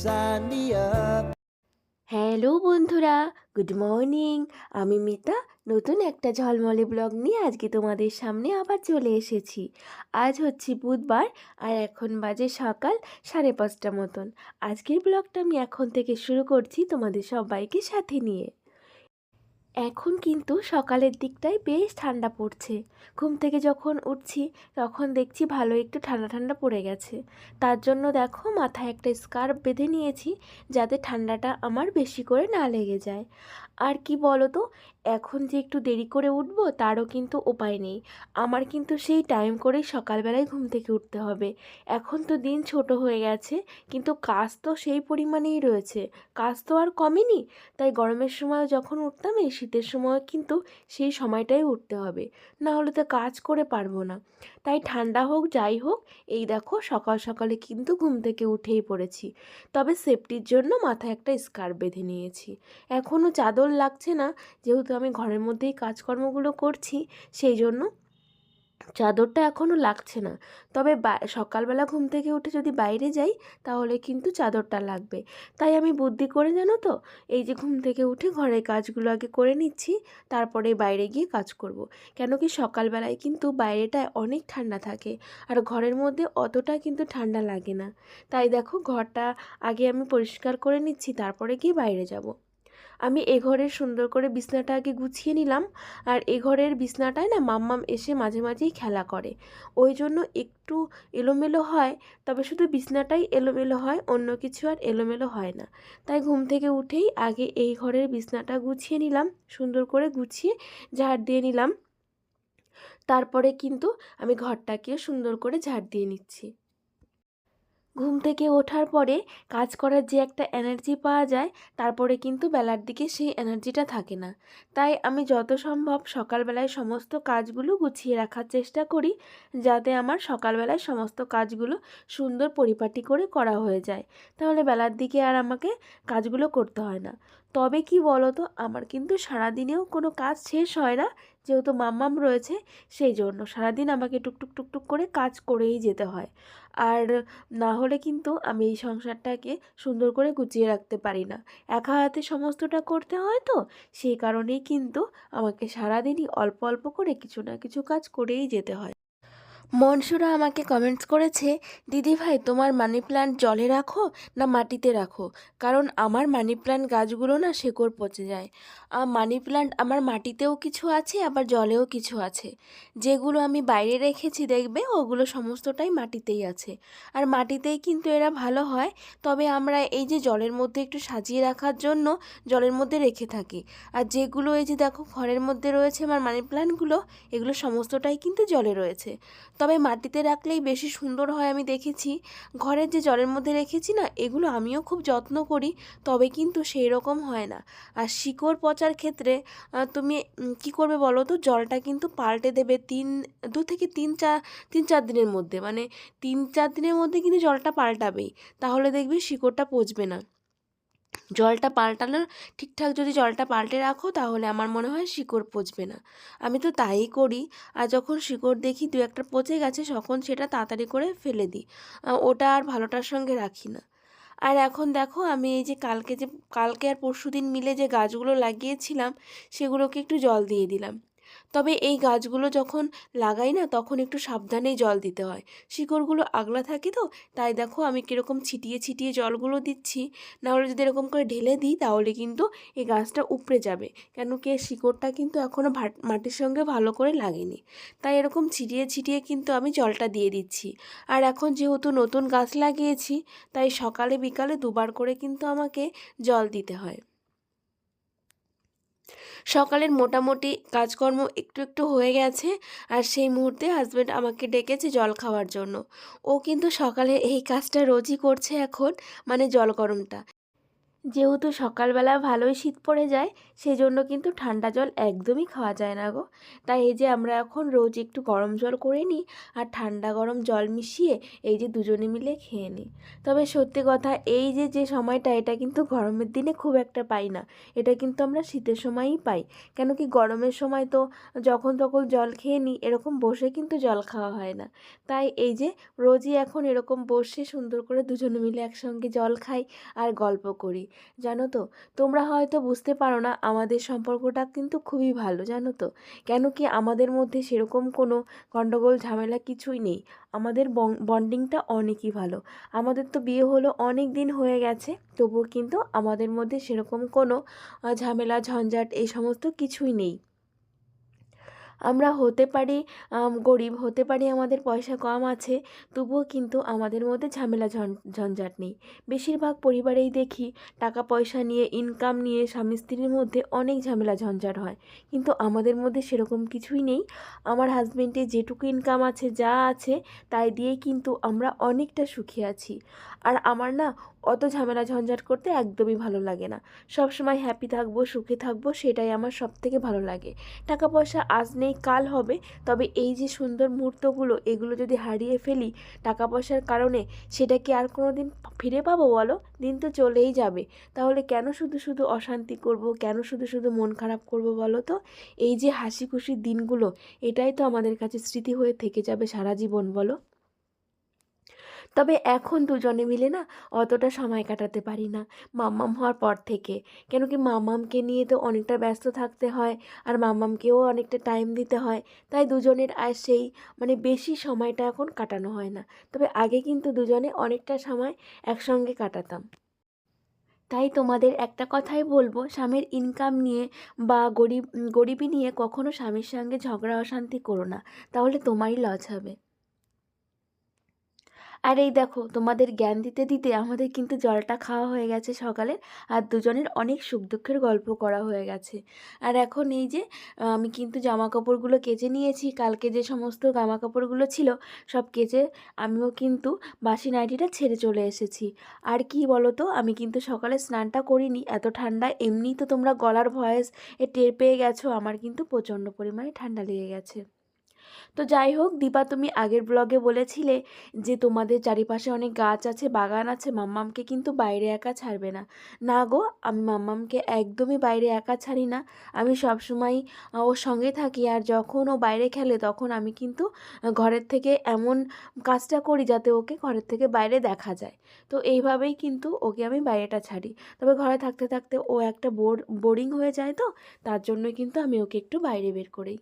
sign me up. Hello বন্ধুরা, good morning. আমি মিতা নতুন একটা ঝলমলে ব্লগ নিয়ে আজকে তোমাদের সামনে আবার চলে এসেছি। আজ হচ্ছে বুধবার আর এখন বাজে সকাল 5:30 মতন। আজকের ব্লগটা আমি এখন থেকে শুরু করছি তোমাদের সবাইকে সাথে নিয়ে। এখন কিন্তু সকালের দিকটায় বেশ ঠান্ডা পড়ছে। ঘুম থেকে যখন উঠছি তখন দেখছি ভালো একটু ঠান্ডা ঠান্ডা পড়ে গেছে। তার জন্য দেখো মাথায় একটা স্কার্ফ বেঁধে নিয়েছি যাতে ঠান্ডাটা আমার বেশি করে না লেগে যায়। আর কি বলো তো, এখন যে একটু দেরি করে উঠবো তারও কিন্তু উপায় নেই। আমার কিন্তু সেই টাইম করেই সকালবেলায় ঘুম থেকে উঠতে হবে। এখন তো দিন ছোট হয়ে গেছে কিন্তু কাজ তো সেই পরিমাণেই রয়েছে, কাজ তো আর কমেনি। তাই গরমের সময় যখন উঠতাম এই শীতের সময় কিন্তু সেই সময়টাই উঠতে হবে, না হলে তো কাজ করে পারবো না। তাই ঠান্ডা হোক যাই হোক, এই দেখো সকাল সকালে কিন্তু ঘুম থেকে উঠেই পড়েছি। তবে সেফটির জন্য মাথায় একটা স্কার্ফ বেঁধে নিয়েছি। এখনও চাদর লাগছে না, যেহেতু আমি ঘরের মধ্যেই কাজকর্মগুলো করছি সেই জন্য চাদরটা এখনও লাগছে না। তবে সকালবেলা ঘুম থেকে উঠে যদি বাইরে যাই তাহলে কিন্তু চাদরটা লাগবে। তাই আমি বুদ্ধি করে, জানো তো, এই যে ঘুম থেকে উঠে ঘরের কাজগুলো আগে করে নিচ্ছি, তারপরে বাইরে গিয়ে কাজ করব। কেন কি সকালবেলায় কিন্তু বাইরেটায় অনেক ঠান্ডা থাকে আর ঘরের মধ্যে অতটা কিন্তু ঠান্ডা লাগে না। তাই দেখো ঘরটা আগে আমি পরিষ্কার করে নিচ্ছি, তারপরে গিয়ে বাইরে যাব। আমি এ ঘরের সুন্দর করে বিছনাটা আগে গুছিয়ে নিলাম। আর এ ঘরের বিছনাটায় না মাম্মাম এসে মাঝে মাঝেই খেলা করে, ওই জন্য একটু এলোমেলো হয়। তবে শুধু বিছনাটাই এলোমেলো হয়, অন্য কিছু আর এলোমেলো হয় না। তাই ঘুম থেকে উঠেই আগে এই ঘরের বিছনাটা গুছিয়ে নিলাম, সুন্দর করে গুছিয়ে ঝাড় দিয়ে নিলাম। তারপরে কিন্তু আমি ঘরটাকে সুন্দর করে ঝাড় দিয়ে নিচ্ছি। ঘুম থেকে ওঠার পরে কাজ করার যে একটা এনার্জি পাওয়া যায়, তারপরে কিন্তু বেলার দিকে সেই এনার্জিটা থাকে না। তাই আমি যত সম্ভব সকালবেলায় সমস্ত কাজগুলো গুছিয়ে রাখার চেষ্টা করি, যাতে আমার সকালবেলায় সমস্ত কাজগুলো সুন্দর পরিপাটি করে করা হয়ে যায়। তাহলে বেলার দিকে আর আমাকে কাজগুলো করতে হয় না। তবে কি বলো তো, আমার কিন্তু সারাদিনেও কোনো কাজ শেষ হয় না, যেহেতু মাম্মাম রয়েছে সেই জন্য সারাদিন আমাকে টুকটুক টুকটুক করে কাজ করেই যেতে হয়। আর না হলে কিন্তু আমি এই সংসারটাকে সুন্দর করে গুছিয়ে রাখতে পারি না। একা হাতে সমস্তটা করতে হয় তো, সেই কারণেই কিন্তু আমাকে সারাদিনই অল্প অল্প করে কিছু না কিছু কাজ করেই যেতে হয়। মনসুরা আমাকে কমেন্টস করেছে, দিদি ভাই তোমার মানি প্ল্যান্ট জলে রাখো না মাটিতে রাখো, কারণ আমার মানি প্ল্যান্ট গাছগুলো না শেকড় পচে যায়। মানি প্ল্যান্ট আমার মাটিতেও কিছু আছে আবার জলেও কিছু আছে। যেগুলো আমি বাইরে রেখেছি দেখবে ওগুলো সমস্তটাই মাটিতেই আছে, আর মাটিতেই কিন্তু এরা ভালো হয়। তবে আমরা এই যে জলের মধ্যে একটু সাজিয়ে রাখার জন্য জলের মধ্যে রেখে থাকি। আর যেগুলো এই যে দেখো ঘরের মধ্যে রয়েছে আমার মানি প্ল্যান্টগুলো, এগুলো সমস্তটাই কিন্তু জলে রয়েছে। তবে মাটিতে রাখলেই বেশি সুন্দর হয় আমি দেখেছি। ঘরের যে জলের মধ্যে রেখেছি না, এগুলো আমিও খুব যত্ন করি, তবে কিন্তু সেই রকম হয় না। আর শিকড় পচার ক্ষেত্রে তুমি কি করবে বলো তো, জলটা কিন্তু পাল্টে দেবে 3 থেকে 4 দিনের মধ্যে, মানে 3-4 দিনের মধ্যে কিন্তু জলটা পাল্টাবেই। তাহলে দেখবে শিকড়টা পচবে না। জলটা পাল্টানোর ঠিকঠাক যদি জলটা পাল্টে রাখো তাহলে আমার মনে হয় শিকড় পচবে না। আমি তো তাই করি। আর যখন শিকড় দেখি দু একটা পচে গেছে তখন সেটা তাড়াতাড়ি করে ফেলে দিই, ওটা আর ভালোটার সঙ্গে রাখি না। আর এখন দেখো আমি এই যে কালকে আর পরশুদিন মিলে যে গাছগুলো লাগিয়েছিলাম সেগুলোকে একটু জল দিয়ে দিলাম। তবে এই গাছগুলো যখন লাগাই না তখন একটু সাবধানেই জল দিতে হয়, শিকড়গুলো আগলা থাকে তো। তাই দেখো আমি কীরকম ছিটিয়ে ছিটিয়ে জলগুলো দিচ্ছি, নাহলে যদি এরকম করে ঢেলে দিই তাহলে কিন্তু এই গাছটা উপড়ে যাবে। কেন কি এর শিকড়টা কিন্তু এখনও মাটির সঙ্গে ভালো করে লাগেনি। তাই এরকম ছিটিয়ে ছিটিয়ে কিন্তু আমি জলটা দিয়ে দিচ্ছি। আর এখন যেহেতু নতুন গাছ লাগিয়েছি তাই সকালে বিকালে দুবার করে কিন্তু আমাকে জল দিতে হয়। সকালের মোটামুটি কাজকর্ম একটু একটু হয়ে গেছে, আর সেই মুহূর্তে হাজব্যান্ড আমাকে ডেকেছে জল খাওয়ার জন্য। ও কিন্তু সকালে এই কাজটা রোজই করছে এখন, মানে জল গরমটা। যেহেতু সকালবেলা ভালোই শীত পড়ে যায়, সেজন্য কিন্তু ঠান্ডা জল একদমই খাওয়া যায় না গো। তাই এই যে আমরা এখন রোজ একটু গরম জল করে নিই আর ঠান্ডা গরম জল মিশিয়ে এই যে দুজনে মিলে খেয়ে নিই। তবে সত্যি কথা, এই যে যে সময়টা, এটা কিন্তু গরমের দিনে খুব একটা পাই না। এটা কিন্তু আমরা শীতের সময়ই পাই। কেন কি, গরমের সময় তো যখন তখন জল খেয়ে নিই, এরকম বসে কিন্তু জল খাওয়া হয় না। তাই এই যে রোজই এখন এরকম বসে সুন্দর করে দুজনে মিলে একসঙ্গে জল খাই আর গল্প করি। জানো তো, তোমরা হয়তো বুঝতে পারো না, আমাদের সম্পর্কটা কিন্তু খুবই ভালো, জানো তো। কেন কি, আমাদের মধ্যে সেরকম কোনো গণ্ডগোল ঝামেলা কিছুই নেই। আমাদের বন্ডিংটা অনেকই ভালো। আমাদের তো বিয়ে হলো অনেক দিন হয়ে গেছে, তবুও কিন্তু আমাদের মধ্যে সেরকম কোনো ঝামেলা ঝঞ্ঝাট এই সমস্ত কিছুই নেই। আমরা হতে পারি গরিব, হতে পারি আমাদের পয়সা কম আছে, তবুও কিন্তু আমাদের মধ্যে ঝামেলা ঝঞ্ঝাট নেই। বেশিরভাগ পরিবারেই দেখি টাকা পয়সা নিয়ে, ইনকাম নিয়ে স্বামী স্ত্রীর মধ্যে অনেক ঝামেলা ঝঞ্ঝাট হয়, কিন্তু আমাদের মধ্যে সেরকম কিছুই নেই। আমার হাজবেন্ডের যেটুকু ইনকাম আছে, যা আছে, তাই দিয়েই কিন্তু আমরা অনেকটা সুখী আছি। আর আমার না অত ঝামেলা ঝঞ্ঝাট করতে একদমই ভালো লাগে না। সব সময় হ্যাপি থাকবো, সুখে থাকবো, সেটাই আমার সবথেকে ভালো লাগে। টাকা পয়সা আজ নেই কাল হবে, তবে এই যে সুন্দর মুহূর্তগুলো, এগুলো যদি হারিয়ে ফেলি টাকা পয়সার কারণে, সেটা কি আর কোনো দিন ফিরে পাবো বলো? দিন তো চলেই যাবে। তাহলে কেন শুধু শুধু অশান্তি করব, কেন শুধু শুধু মন খারাপ করব বলো তো? এই যে হাসি খুশির দিনগুলো, এটাই তো আমাদের কাছে স্মৃতি হয়ে থেকে যাবে সারা জীবন, বলো। তবে এখন দুজনে মিলে না অতটা সময় কাটাতে পারি না, মাম্মাম হওয়ার পর থেকে। কেন কি, মাম্মামকে নিয়ে তো অনেকটা ব্যস্ত থাকতে হয়, আর মাম্মামকেও অনেকটা টাইম দিতে হয়। তাই দুজনের আর সেই বেশি সময়টা এখন কাটানো হয় না। তবে আগে কিন্তু দুজনে অনেকটা সময় একসঙ্গে কাটাতাম। তাই তোমাদের একটা কথাই বলবো, স্বামীর ইনকাম নিয়ে বা গরিবি নিয়ে কখনো স্বামীর সঙ্গে ঝগড়া অশান্তি করো না, তাহলে তোমারই লস হবে। আর এই দেখো, তোমাদের জ্ঞান দিতে দিতে আমাদের কিন্তু জলটা খাওয়া হয়ে গেছে সকালে, আর দুজনের অনেক সুখ দুঃখের গল্প করা হয়ে গেছে। আর এখন এই যে আমি কিন্তু জামা কাপড়গুলো কেচে নিয়েছি, কালকে যে সমস্ত জামা কাপড়গুলো ছিল সব কেচে আমিও কিন্তু বাসি নাইটিটা ছেড়ে চলে এসেছি। আর কি বলো তো, আমি কিন্তু সকালে স্নানটা করিনি, এত ঠান্ডা। এমনিই তো তোমরা গলার ভয়েস টের পেয়ে গেছো, আমার কিন্তু প্রচণ্ড পরিমাণে ঠান্ডা লেগে গেছে। তো যাই হোক দীপা, তুমি আগের ব্লগে বলেছিলে যে তোমাদের চারিপাশে অনেক গাছ আছে, বাগান আছে, মাম্মামকে কিন্তু বাইরে একা ছাড়বে না। না গো, আমি মাম্মামকে একদমই বাইরে একা ছাড়ি না। আমি সবসময় ওর সঙ্গে থাকি, আর যখন ও বাইরে খেলে তখন আমি কিন্তু ঘরের থেকে এমন কাজটা করি যাতে ওকে ঘরের থেকে বাইরে দেখা যায়। তো এইভাবেই কিন্তু ওকে আমি বাইরেটা ছাড়ি। তবে ঘরে থাকতে থাকতে ও একটা বোরিং হয়ে যায়, তো তার জন্যই কিন্তু আমি ওকে একটু বাইরে বের করি।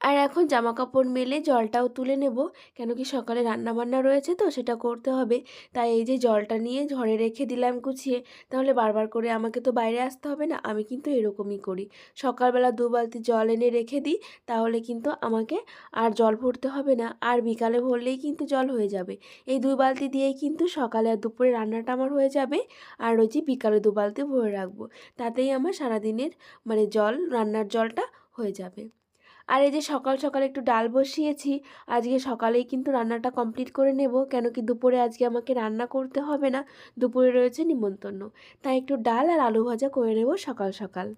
আর এখন জামা কাপড় মেলে জলটাও তুলে নেব, কেন কি সকালে রান্নাবান্না রয়েছে তো সেটা করতে হবে। তাই এই যে জলটা নিয়ে ঝড়ে রেখে দিলাম গুছিয়ে, তাহলে বারবার করে আমাকে তো বাইরে আসতে হবে না। আমি কিন্তু এরকমই করি, সকালবেলা 2 বালতি জল এনে রেখে দিই, তাহলে কিন্তু আমাকে আর জল ভরতে হবে না, আর বিকালে ভরলেই কিন্তু জল হয়ে যাবে। এই 2 বালতি দিয়েই কিন্তু সকালে আর দুপুরে রান্নাটা আমার হয়ে যাবে, আর ওই যে বিকালে 2 বালতি ভরে রাখবো, তাতেই আমার সারাদিনের জল, রান্নার জলটা হয়ে যাবে। আর এই যে সকাল সকাল একটু ডাল বসিয়েছি, আজকে সকালেই কিন্তু রান্নাটা কমপ্লিট করে নেব, কেন কি দুপুরে আজকে আমাকে রান্না করতে হবে না, দুপুরে রয়েছে নিমন্ত্রণ। তাই একটু ডাল আর আলু ভাজা করে নেব সকাল সকাল।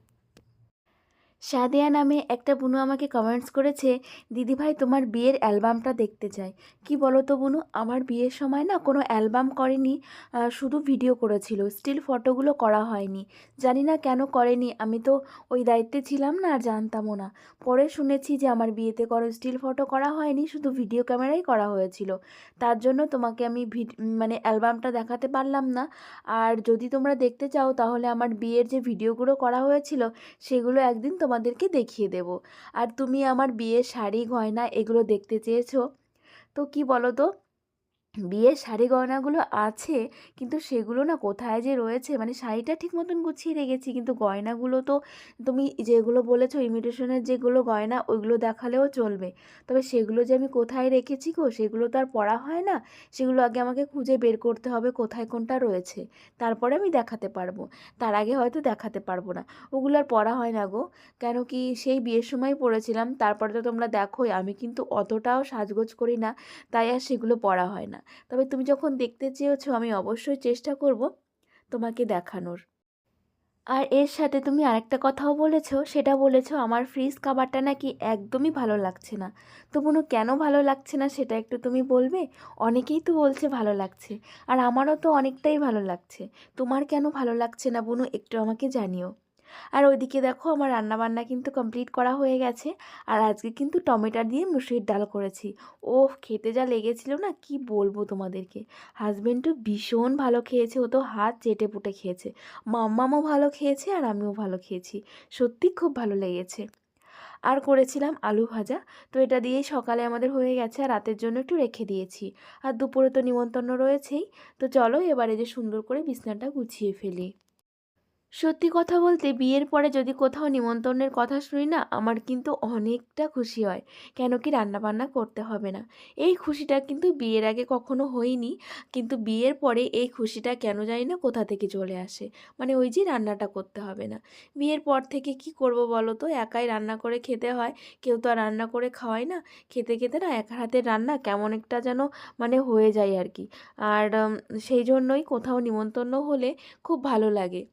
সাদিয়া নামে একটা বুনু আমাকে কমেন্টস করেছে, দিদিভাই তোমার বিয়ের অ্যালবামটা দেখতে চাই। কি বলো তো বুনু, আমার বিয়ের সময় না কোনো অ্যালবাম করেনি, শুধু ভিডিও করেছিল, স্টিল ফটোগুলো করা হয়নি। জানি না কেন করেনি, আমি তো ওই দায়িত্বে ছিলাম না আর জানতামও না। পরে শুনেছি যে আমার বিয়েতে কোনো স্টিল ফটো করা হয়নি, শুধু ভিডিও ক্যামেরাই করা হয়েছিল। তার জন্য তোমাকে আমি অ্যালবামটা দেখাতে পারলাম না। আর যদি তোমরা দেখতে চাও তাহলে আমার বিয়ের যে ভিডিওগুলো করা হয়েছিল সেগুলো একদিন তোমাদেরকে দেখিয়ে দেব। আর তুমি আমার বিয়ের শাড়ি গয়না এগুলো দেখতে চেয়েছো, তো কি বলো তো, বিয়ের শাড়ি গয়নাগুলো আছে, কিন্তু সেগুলো না কোথায় যে রয়েছে, শাড়িটা ঠিক মতন গুছিয়ে রেখেছি, কিন্তু গয়নাগুলো তো তুমি যেগুলো বলেছো ইমিটেশনের যেগুলো গয়না, ওইগুলো দেখালেও চলবে। তবে সেগুলো যে আমি কোথায় রেখেছি গো, সেগুলো তো আর পরা হয় না। সেগুলো আগে আমাকে খুঁজে বের করতে হবে কোথায় কোনটা রয়েছে, তারপরে আমি দেখাতে পারবো। তার আগে হয়তো দেখাতে পারবো না। ওগুলো আর পরা হয় না গো, কেন কি সেই বিয়ের সময় পরেছিলাম, তারপরে তো তোমরা দেখোই আমি কিন্তু অতটাও সাজগোজ করি না, তাই আর সেগুলো পরা হয় না। তবে তুমি যখন দেখতে চেয়েছো, আমি অবশ্যই চেষ্টা করব তোমাকে দেখানোর। আর এর সাথে তুমি আরেকটা কথাও বলেছো, সেটা বলেছো আমার ফ্রিজ কাভারটা নাকি একদমই ভালো লাগছে না। তো বোনো, কেন ভালো লাগছে না সেটা একটু তুমি বলবে? অনেকেই তো বলছে ভালো লাগছে, আর আমারও তো অনেকটাই ভালো লাগছে। তোমার কেন ভালো লাগছে না বোনো, একটু আমাকে জানিও। আর ওইদিকে দেখো আমার রান্নাবান্না কিন্তু কমপ্লিট করা হয়ে গেছে। আর আজকে কিন্তু টমেটো দিয়ে মুসুরির ডাল করেছি। ওহ, খেতে যা লেগেছিল না, কি বলবো তোমাদেরকে। হাজবেন্ডও ভীষণ ভালো খেয়েছে, ও তো হাত চেটে পুটে খেয়েছে। মাম্মামও ভালো খেয়েছে আর আমিও ভালো খেয়েছি। সত্যি খুব ভালো লেগেছে। আর করেছিলাম আলু ভাজা। তো এটা দিয়েই সকালে আমাদের হয়ে গেছে, আর রাতের জন্য একটু রেখে দিয়েছি। আর দুপুরে তো নিমন্ত্রণ রয়েছেই। তো চলো এবারে যে সুন্দর করে বিছানাটা গুছিয়ে ফেলি। সত্যি কথা বলতে বিয়ের পরে যদি কোথাও নিমন্ত্রণের কথা শুনি না, আমার কিন্তু অনেকটা খুশি হয়। কেন কি, রান্নাবান্না করতে হবে না। এই খুশিটা কিন্তু বিয়ের আগে কখনো হয়নি, কিন্তু বিয়ের পরে এই খুশিটা কেন জানি না কোথা থেকে চলে আসে। মানে ওই যে রান্নাটা করতে হবে না। বিয়ের পর থেকে কি করব বলো তো, একাই রান্না করে খেতে হয়। কেউ তো আর রান্না করে খাওয়ায় না। খেতে খেতে না একা হাতের রান্না কেমন একটা যেন মানে হয়ে যায় আর কি। আর সেই জন্যই কোথাও নিমন্ত্রণ হলে খুব ভালো লাগে।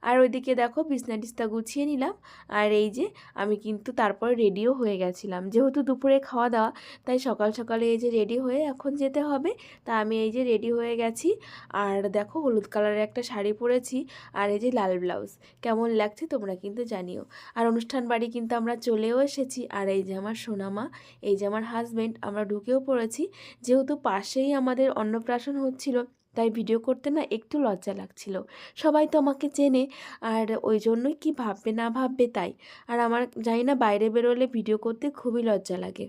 আর ওইদিকে দেখো বিছনা টিছনা গুছিয়ে নিলাম। আর এই যে আমি কিন্তু তারপর রেডিও হয়ে গেছিলাম, যেহেতু দুপুরে খাওয়া দাওয়া, তাই সকাল সকালে এই যে রেডি হয়ে এখন যেতে হবে। তা আমি এই যে রেডি হয়ে গেছি। আর দেখো হলুদ কালারের একটা শাড়ি পরেছি, আর এই যে লাল ব্লাউজ। কেমন লাগছে তোমরা কিন্তু জানিও। আর অনুষ্ঠান বাড়ি কিন্তু আমরা চলেও এসেছি। আর এই যে আমার সোনামা, এই যে আমার হাজব্যান্ড, আমরা ঢুকেও পড়েছি। যেহেতু পাশেই আমাদের অন্নপ্রাশন হচ্ছিল, তাই ভিডিও করতে না একটু লজ্জা লাগছিল। সবাই তো আমাকে চেনে, আর ওই জন্যই কি ভাববে না ভাববে তাই। আর আমার জানি না, বাইরে বেরোলে ভিডিও করতে খুবই লজ্জা লাগে,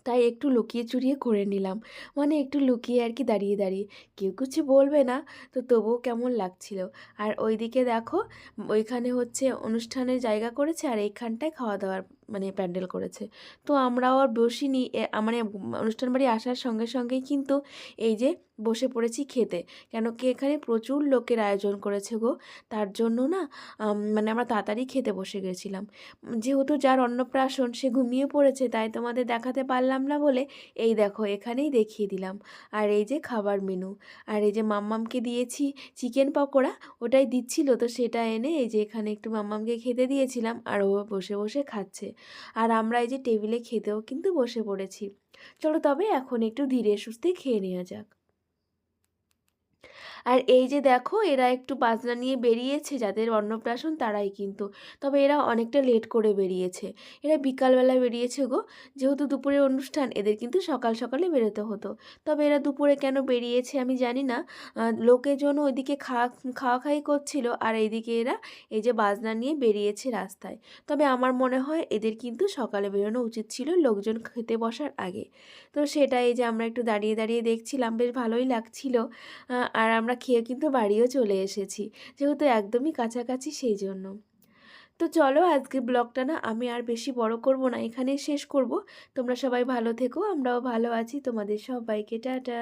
তাই একটু লুকিয়ে চুরিয়ে করে নিলাম। মানে একটু লুকিয়ে আর কি, দাঁড়িয়ে দাঁড়িয়ে। কেউ কিছু বলবে না, তো তবুও কেমন লাগছিল। আর ওইদিকে দেখো, ওইখানে হচ্ছে অনুষ্ঠানের জায়গা করেছে, আর এইখানটায় খাওয়া দাওয়ার মানে প্যান্ডেল করেছে। তো আমরাও আর বসিনি, মানে অনুষ্ঠান বাড়ি আসার সঙ্গে সঙ্গেই কিন্তু এই যে বসে পড়েছি খেতে। কেন কি এখানে প্রচুর লোকের আয়োজন করেছে গো। তার জন্য না মানে আমরা তাড়াতাড়ি খেতে বসে গেছিলাম। যেহেতু যার অন্নপ্রাশন সে ঘুমিয়ে পড়েছে, তাই তোমাদের দেখাতে পারলাম না বলে এই দেখো এখানেই দেখিয়ে দিলাম। আর এই যে খাবার মেনু। আর এই যে মাম্মামকে দিয়েছি চিকেন পকোড়া, ওটাই দিচ্ছিল, তো সেটা এনে এই যে এখানে একটু মাম্মামকে খেতে দিয়েছিলাম, আর ও বসে বসে খাচ্ছে। আর আমরা এই যে টেবিলে খেতেও কিন্তু বসে পড়েছি। চলো তবে এখন একটু ধীরে সুস্থে খেয়ে নেওয়া যাক। আর এই যে দেখো এরা একটু বাজনা নিয়ে বেরিয়েছে, যাদের অন্নপ্রাশন তারাই কিন্তু। তবে এরা অনেকটা লেট করে বেরিয়েছে। এরা বিকালবেলা বেরিয়েছে গো। যেহেতু দুপুরে অনুষ্ঠান, এদের কিন্তু সকাল সকালে বেরোতে হতো। তবে এরা দুপুরে কেন বেরিয়েছে আমি জানি না। লোকেজন ওইদিকে খাওয়া খাই করছিল, আর এইদিকে এরা এই যে বাজনা নিয়ে বেরিয়েছে রাস্তায়। তবে আমার মনে হয় এদের কিন্তু সকালে বেরোনো উচিত ছিল, লোকজন খেতে বসার আগে। তো সেটাই যে আমরা একটু দাঁড়িয়ে দাঁড়িয়ে দেখছিলাম, বেশ ভালোই লাগছিল। আর আমরা খেয়ে কিন্তু বাড়িও চলে এসেছি, যেহেতু একদমই কাছাকাছি সেই জন্য। তো চলো আজকে ব্লগটা না আমি আর বেশি বড় করব না, এখানেই শেষ করব। তোমরা সবাই ভালো থেকো, আমরাও ভালো আছি। তোমাদের সবাইকে টাটা।